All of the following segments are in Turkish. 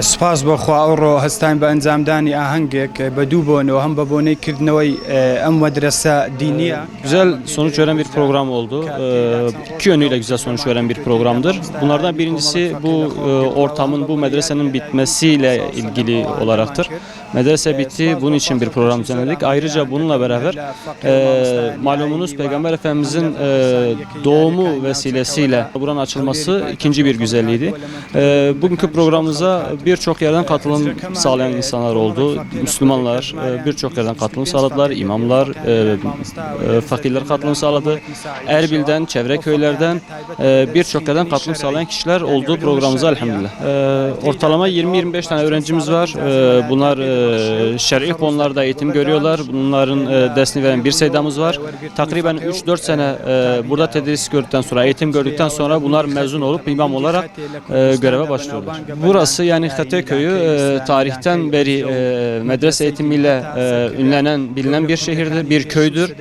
سپاس بۆ خوا ئەوڕۆ هەستان بە ئەنجامدانی ئاهەنگێک بە دوو بۆنەوە هەم بە بۆنەی کردنەوەی ئەم مەدرسە دینیە. Güzel sonuç veren bir program oldu. İki yönüyle güzel sonuç veren bir programdır. Bunlardan birincisi bu ortamın, bu medresenin bitmesiyle ilgili olaraktır. Medrese bitti, bunun için bir program düzenledik. Ayrıca bununla beraber malumunuz Peygamber Efendimizin doğumu vesilesiyle buranın açılması ikinci bir güzelliğiydi. Bugünkü programımıza birçok yerden katılım sağlayan insanlar oldu. Müslümanlar birçok yerden katılım sağladılar. İmamlar, fakirler katılım sağladı. Erbil'den, çevre köylerden birçok yerden katılım sağlayan kişiler oldu programımıza elhamdülillah. Ortalama 20-25 tane öğrencimiz var. Bunlar şer'i konularda eğitim görüyorlar. Bunların dersini veren bir seydamız var. Takriben 3-4 sene burada tedris gördükten sonra, eğitim gördükten sonra bunlar mezun olup imam olarak göreve başlıyorlar. Burası yani Xete Köyü tarihten beri medrese eğitimiyle ünlenen, bilinen bir şehirdir, bir köydür.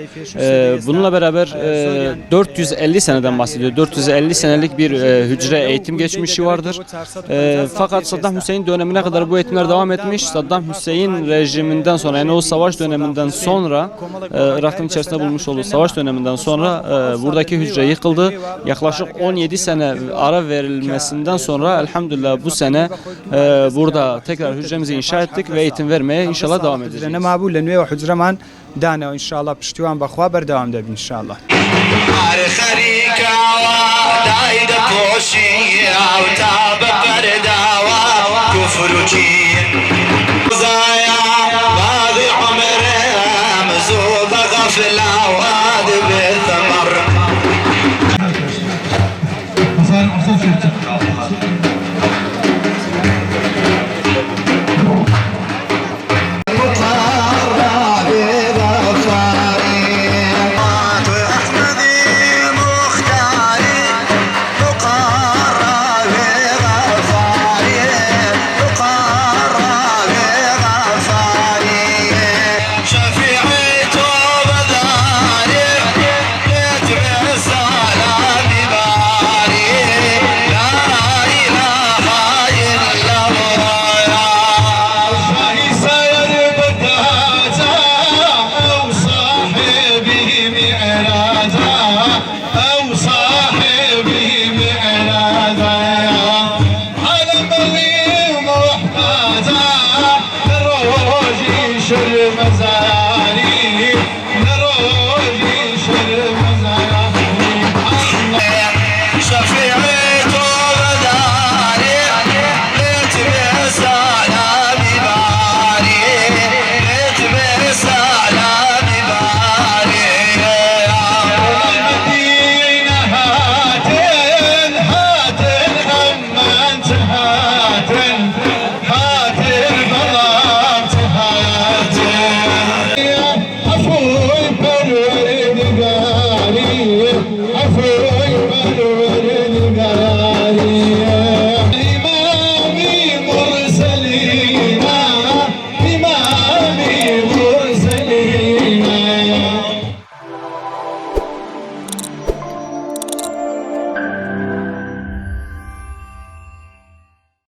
Bununla beraber 450 seneden bahsediyor. 450 senelik bir hücre eğitim geçmişi vardır. Fakat Saddam Hüseyin dönemine kadar bu eğitimler devam etmiş. Saddam Hüseyin rejiminden sonra, yani o savaş döneminden sonra, Irak'ın içerisinde bulmuş olduğu savaş döneminden sonra buradaki hücre yıkıldı. Yaklaşık 17 sene ara verilmesinden sonra elhamdülillah bu sene burada tekrar hücremizi inşa ettik ve eğitim vermeye inşallah devam edeceğiz. دانا إن شاء الله بشتوان بخوابر دوام دبي إن شاء الله. غفلة